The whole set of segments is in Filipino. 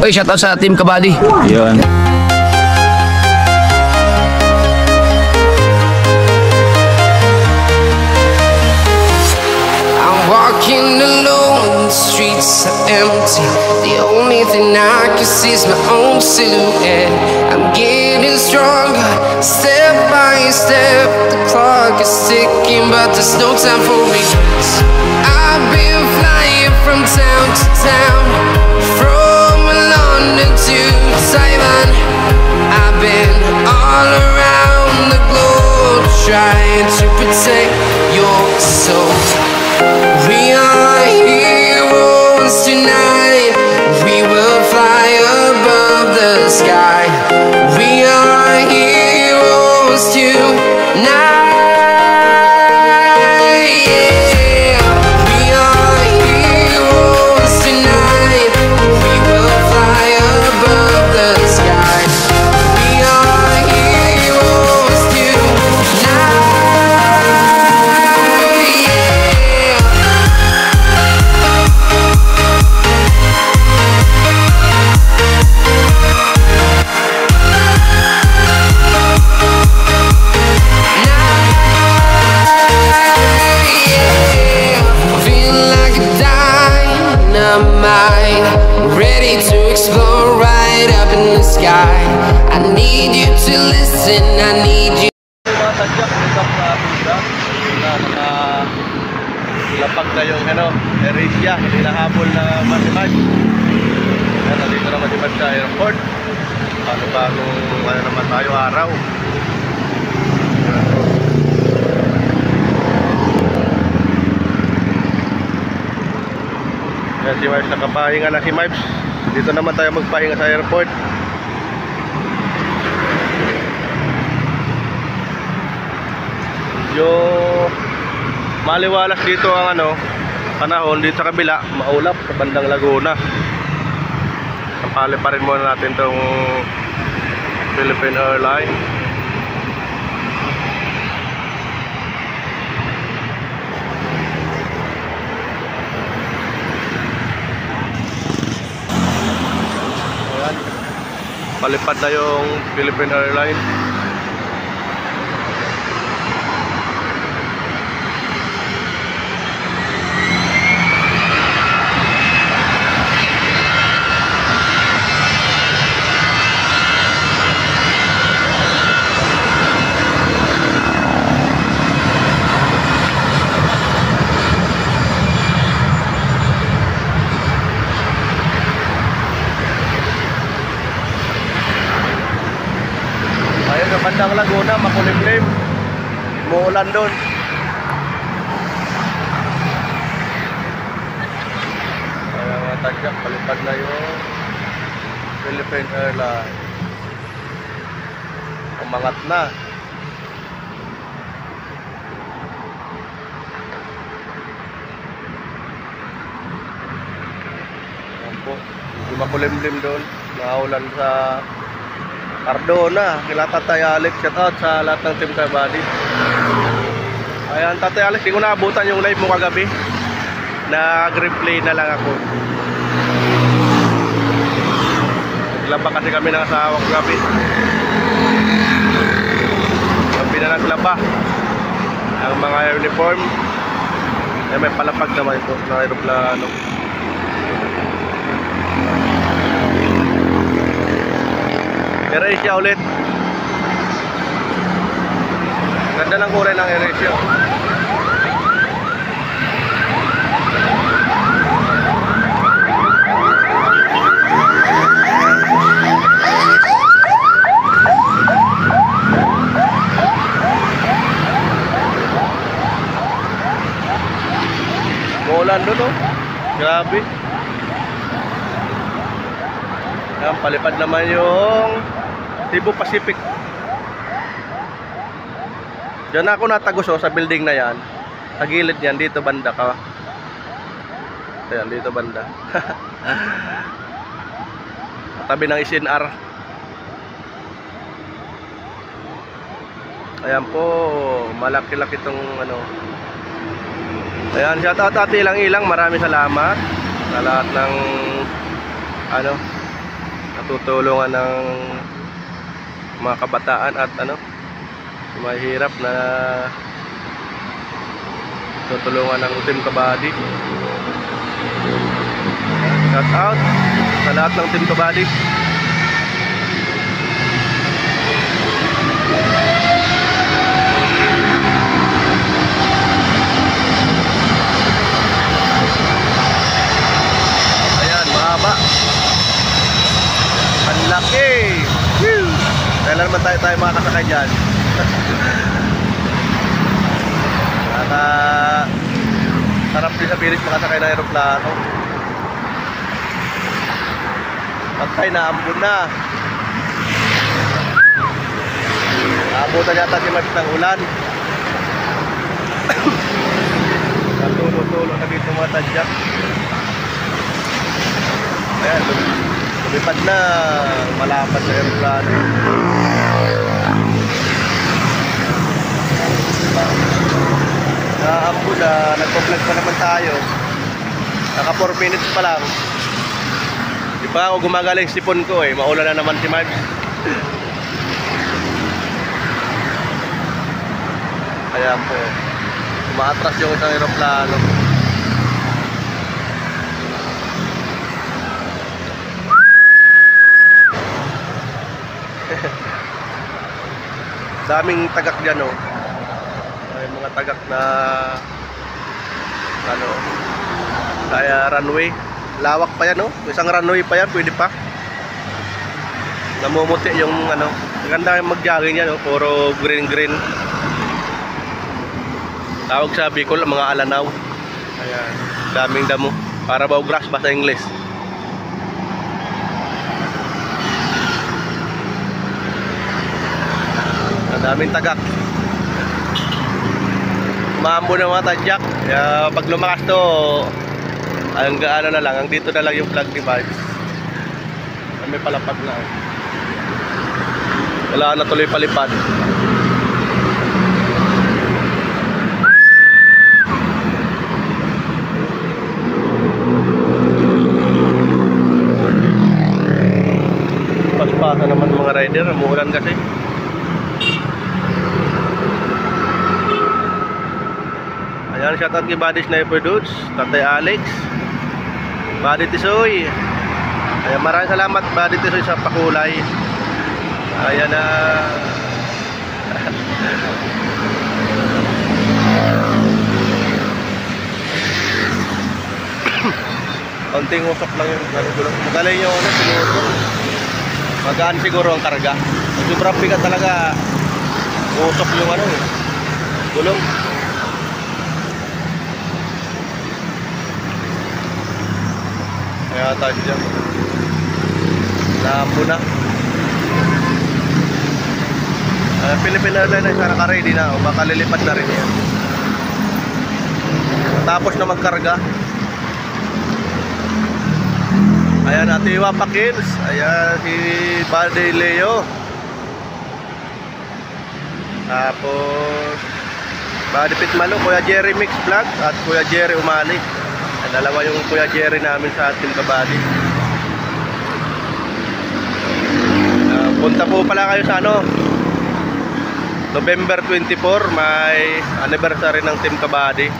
Oy, shoutout sa Team Kabady. Yun. Walking alone, the streets are empty. The only thing I can see is my own silhouette. I'm getting stronger, step by step. The clock is ticking, but there's no time for regrets. I've been flying from town to town, from London to Taiwan. I've been all around the globe, trying to protect your soul. We are heroes tonight. We will fly above the sky. We are heroes tonight. Yeah. We are heroes tonight. We will fly above the sky. We are heroes tonight. Ready to explore right up in the sky. I need you to listen, I need you. Mga tadyak, usap sa Buda na lapag na yung Erisya, hindi nahabol na Masimad. Nandito na Masimad sa airport. Bagong naman tayo araw. Yan si Mipes, nakapahinga na si Mipes. Dito naman tayo magpahinga sa airport. Yung maliwalas dito ang panahon dito sa kabila, maulap sa bandang Laguna. Sampali pa rin muna natin tong Philippine Airlines. Palipad na yung Philippine Airlines. Bandang Laguna, makulimlim, muulan doon. Kaya mga tagyak, palipad na yung Philippine Airlines. Umangat na. Ayan po, yung makulimlim doon, naulan sa Cardona, kila Tatay Alex, shout out sa lahat ng Team Kabady. Ayan, Tatay Alex, hindi ko naabutan yung live mo kagabi. Nag-replay na lang ako. Naglaba kasi kami ng asawa ko gabi. Gabi na naglaba ang mga uniform. Ayan, may palapag naman ito na aeroplano. Erisya ulit. Ganda ng kulay ng Erisya. Muulan doon, oh. Grabe. Yan, palipad naman yung Cebu Pacific. Diyan ako natagos sa building na yan. Sa gilid yan, dito banda ka. Ayan, dito banda. Tabi ng SNR. Ayan po, malaki-laki itong Ayan, shout out Ate Ilang-Ilang, maraming salamat sa lahat ng natutulungan ng mga kabataan at mahihirap na tutulungan ng Team Kabady. Shout out sa lahat ng Team Kabady. Ayan, mahaba. Ang laki. Woo! Kailan naman tayo makakasakay dyan. Sarap din sa pilis makasakay ng aeroplano. Patay na, ambon na. Naabutan yata si Max ng ulan. Natulo-tulo na dito mga tadyak. Ayan, lumipad na. Malapad sa aeroplano. Naambon na, nagpa-vlog pa naman tayo. Naka 4 minutes pa lang. Di pa ako gumagaling sipon ko eh. Maulan na naman si Mike. Kaya po, umaatras yung isang aeroplano. Daming tagak dyan oh. Ay, mga tagak na kaya runway. Lawak pa yan oh. Isang runway pa yan, pwede pa. Namumuti yung maganda yung mag-jogging yan oh. Puro green. Tawag sa Bicol, mga alanaw. Ayan, daming damo. Para ba grass ba sa English? Daming tagak. Maambo na mga tadyak. Kaya pag lumakas to, hanggang na lang, hanggang dito na lang yung vlog ni Vibes. May palapag na. Wala na tuloy palipad. Paspasa naman mga rider, umuulan kasi. Ayan, shoutout kay Buddy Sniper Dudes, Tatay Alex, Buddy Tisoy. Ayan, maraming salamat Buddy Tisoy sa pakulay. Ayan na. Konting usok lang yung gulong. Magaling yung siguro. Magaan siguro ang karga. Sobrang bigat talaga. Usok yung gulong. Kaya tayo dyan. Naambo na. Philippine Airlines ay naka-ready na. O baka lilipad na rin yan. Tapos na magkarga. Ayan, Ate Wapa Kids. Ayan, si Buddy Leo. Tapos Buddy Pitmalo, Kuya Jerry Mix Vlog at Kuya Jerry Umali. Dalawa yung Kuya Jerry namin sa Team Kabady. Punta po pala kayo sa November 24, may anniversary ng Team Kabady.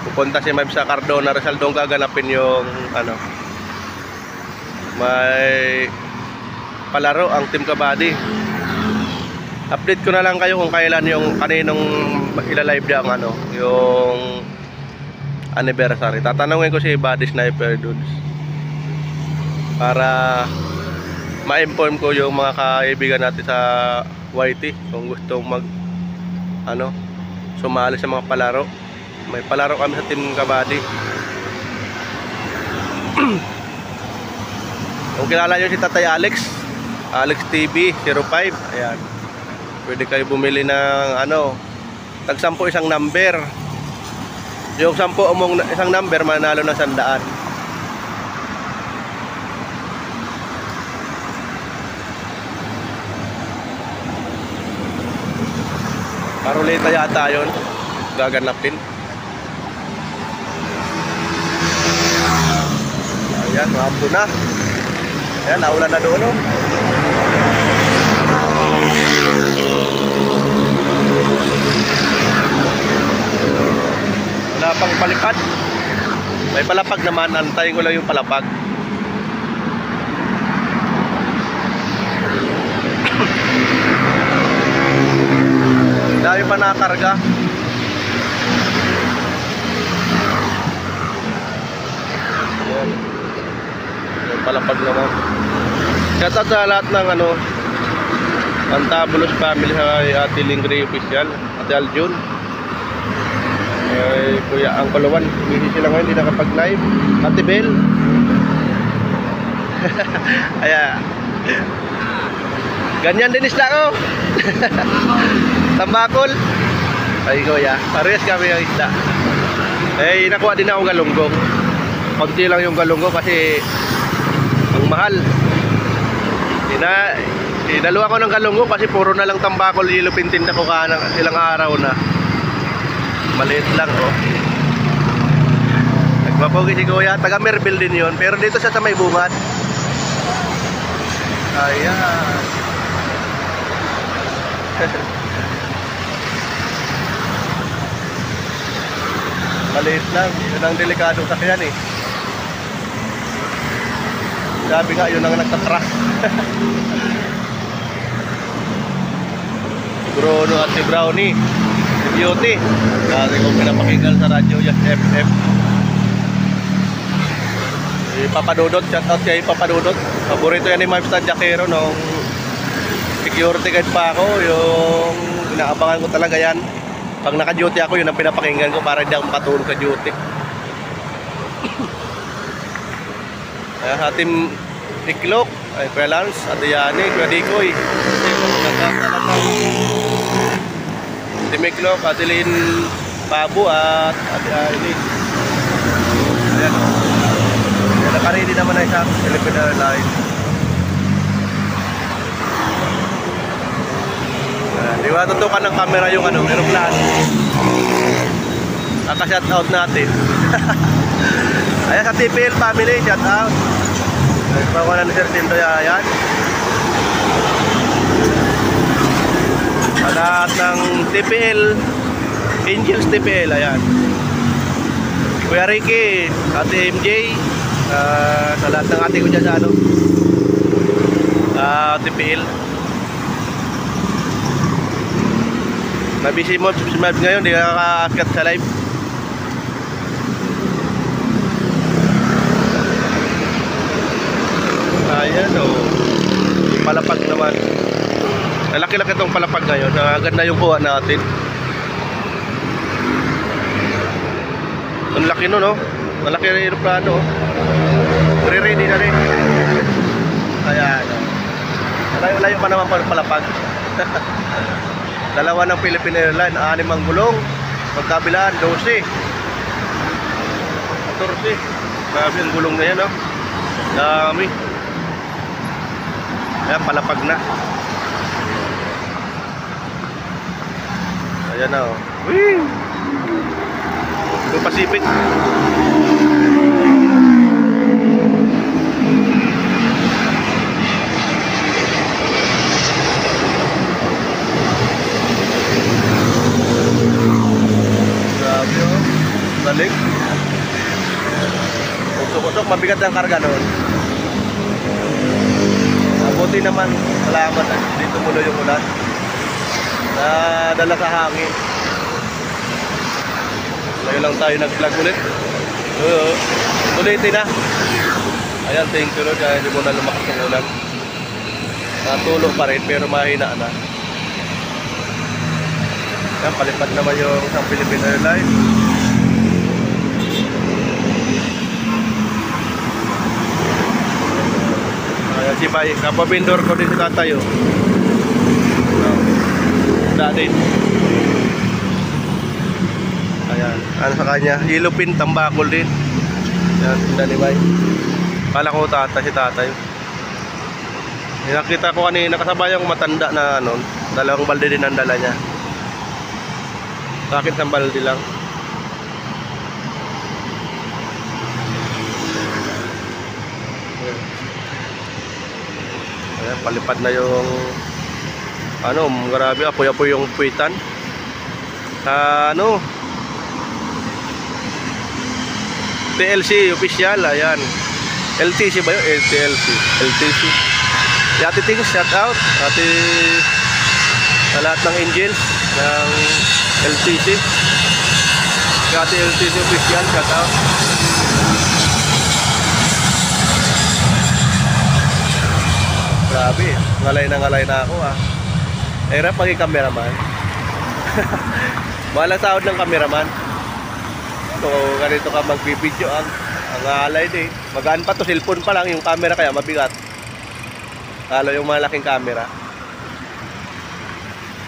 Pupunta si Mike sa Cardona, Rizal, doon gaganapin yung may palaro ang Team Kabady. Update ko na lang kayo kung kailan yung kaninong ilalive niya yung anniversary. Tatanungin ko si Buddy Sniper Dudes para ma-inform ko yung mga kaibigan natin sa YT kung gusto sumali sa mga palaro. May palaro kami sa Team Kabady. Kung kilala nyo si Tatay Alex TV 05, ayan, pwede kayo bumili ng tag 10 isang number. Yung 10 isang number, manalo ng 100. Paruleta yata yun, gaganapin. Ayan, maambo na. Ayan, naulan na doon, oh. Wala pang palipad. May palapag naman, antayin ko lang yung palapag. Dami pa nakakarga. Ayan. Yung palapag naman. Shout out sa lahat ng Antabulos family, sa Ate Lingri Official, Ate Aljun, Kuya Angkolowan, busy sila ngayon, hindi nakapag-live. Ate Bel. Ayan. Ganyan din isda ko. Tambakol. Ay Kuya, parehas kami ng isda. Nakuha din ako galunggong. Konti lang yung galunggong kasi ang mahal. Dalawa ko ng galunggong kasi puro na lang tambakol. Ilupintin na ko ilang araw na. Maliit lang, oh. Nagpapogi si Kuya, taga Merville din yun, pero dito siya sa may bungad. Ayan. Maliit lang, yun ang delikadong sakyan eh. Sabi nga, yun ang nagtatrack. Bruno at si Brownie, si Beauty. Kasi kung pinapakinggan sa radyo yan, FM. Papadudot, shout out kay Papadudot. Paborito yan ni Mavstad Jaquero nung security guard pa ako. Yung inaabangan ko talaga yan. Pag naka-duty ako, yun ang pinapakinggan ko para hindi akong patulog sa duty. Kaya sa team Iklok, ay Kuya Lance, Ate Yani, Kuya Dikoy. Team Iklok, Ate Lynn Pabu at Ate Aileen. Ayan o. Naka-ready naman na isang Philippine Airlines. Di ba tutukan ng camera yung aeroplano. Kaka-shoutout natin. Ayan sa TPL family, shoutout. Nagpawa na ni Sir Tinto yan. Sa lahat ng TPL, Angels TPL, ayan. Kuya Ricky, Ate MJ, sa lahat ng ate ko dyan sa TPL. Nabisi mo si Mavs ngayon, di ka nakaka-cut sa live. Ayan o, palapag naman. Laki-laki itong palapag ngayon. Ganda yung kuha natin. Ang laki nun, no? Malaki na yung aeroplano. Re-ready na rin. Ayan. Layo-layo pa naman palapag. Dalawa ng Philippine Airlines, 6 ang gulong. Pagkabilaan, 12. 14. Grabe ang gulong na yan, no? Dami. Ayan, palapag na. Ayan na, oh. Whee! Go Pacific. Grabe, oh. Balik. Usok-usok, mabigat ang karga noon. Mabuti naman, salamat at dito muna yung ulan. Dala sa hangin. Ngayon lang tayo nag-vlog ulit. Ulitin na. Ayan, thank you Lord. Hindi mo na lumakas ng ulan. Natulog pa rin pero mahina na. Ayan, palipad naman yung isang Philippine Airlines. Ayan si Bay, kapabindor ko din si tatayo. Din. Ayan, ano sa kanya, ilupin, tambakol din. Ayan, Danibay. Kala ko si tatay. Nakita ko kanina, kasabayang matanda na dalawang balde din ang dala niya. Sa akin, isang balde lang. Ayan, palipad na yung ano, grabe, apoy-apoy yung puwitan. Ano, TLC official, ayan. LTC ba yun? LTC. Si Ate Ting, shout out. Ate, sa lahat ng engines ng LTC. Si Ate LTC official, shout out. Grabe, ngalay na ako ah. Hirap maging cameraman. Malang sahod ng cameraman. So, ganito ka magbibideo ang alay din. Magaan pa to, cellphone pa lang yung camera kaya mabigat. Lalo yung malaking camera.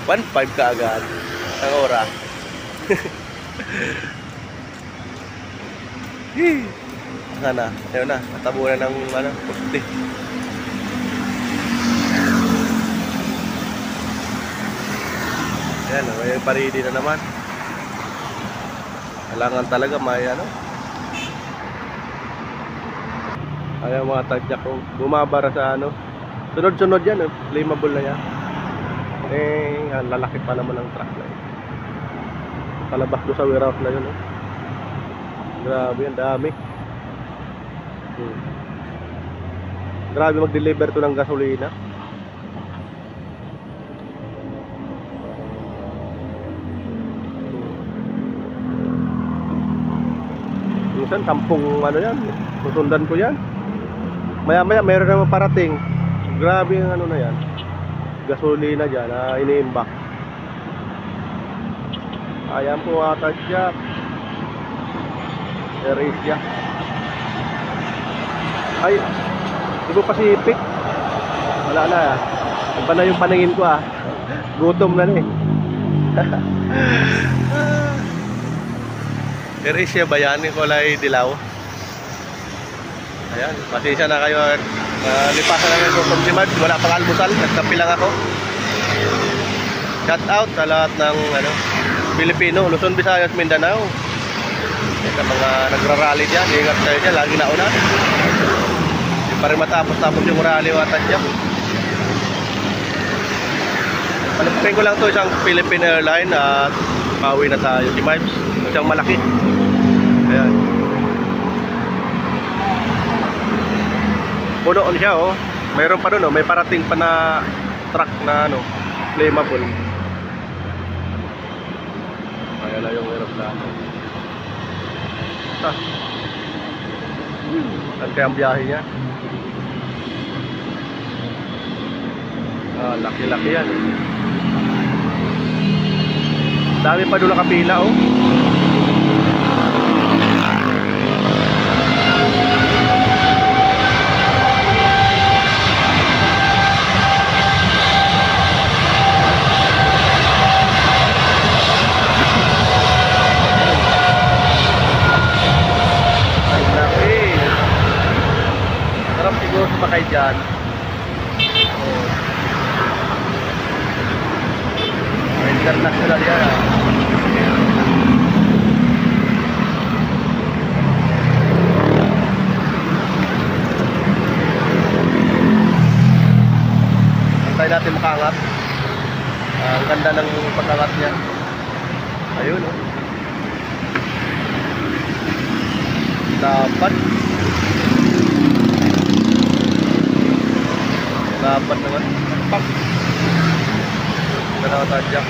1.5 ka agad ang oras. Sana, ayun na, natabunan ng ano, pusti. Ayan, may paridi na naman. Kailangan talaga may ano. Ayan mga tadyak ko, bumabara sa ano. Sunod-sunod yan, flammable na yan. Yan, lalaki pa naman ang truck na yun. Palabas ko sa warehouse na yun. Grabe, ang dami. Grabe mag-deliver to ng gasolina. Minsan tampong ano yan, susundan ko yan. Maya-maya mayroon naman parating. Grabe yung ano na yan, gasolina dyan na ini-imbak. Ayan po ata siya, Asia. Ay, di ko Pacific. Wala na, iba na yung paningin ko ah. Gutom na eh. Asia ba yan? Kulay dilaw. Ayan, pasensya na kayo. Lipasan namin sa Tom Simard. Wala pang almusal, nagtapi lang ako. Shout out sa lahat ng ano, Pilipino, Luzon, Visayas, Mindanao. Sa mga nagrarally dyan, ingat kayo dyan, lagi nauna. Hindi pa rin matapos-tapos yung rally o atas dyan. Palipin ko lang to isang Philippine Airline at pauwi na tayo si Mipes. Isang malaki. Ayan. Puno siya oh. Mayroon pa doon oh, may parating pa na truck na ano, flammable. Ayan na yung aeroplano. Saan kaya ang biyahe niya? Laki-laki yan. Dami pa doon nakapila oh. Sumakay dyan. International yan ah. Antay natin makaangat. Ang ganda ng pag-angat niya. Ayun oh. Dapat naman. Pop. Ganda na tadyak.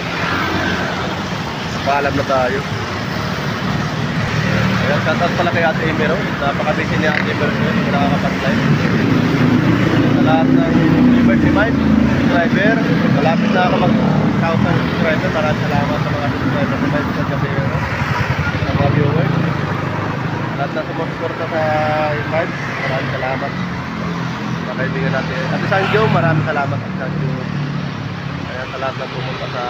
Paalam na tayo. Ayan, shoutout pala kay Ate Emero. Napaka-busy ni Ate Emero. Hindi nakakapag-live. Sa lahat ng Liberty Mike subscriber, malapit na ako mag-1,000 subscriber. Maraming salamat sa mga subscriber ni Mike sa Ate Emero, sa mga viewers. Lahat na sumusuporta sa Mike, maraming salamat. Kaibigan natin Ate Sanjo, maraming salamat Ate Sanjo. Ayan, sa lahat na pumunta sa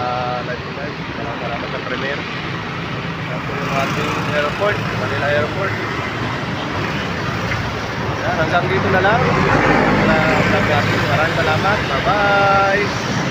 live tonight, maraming salamat sa premiere. Ayan po yung ating airport, Manila Airport. Ayan, hanggang dito na lang. Maraming salamat, bye bye.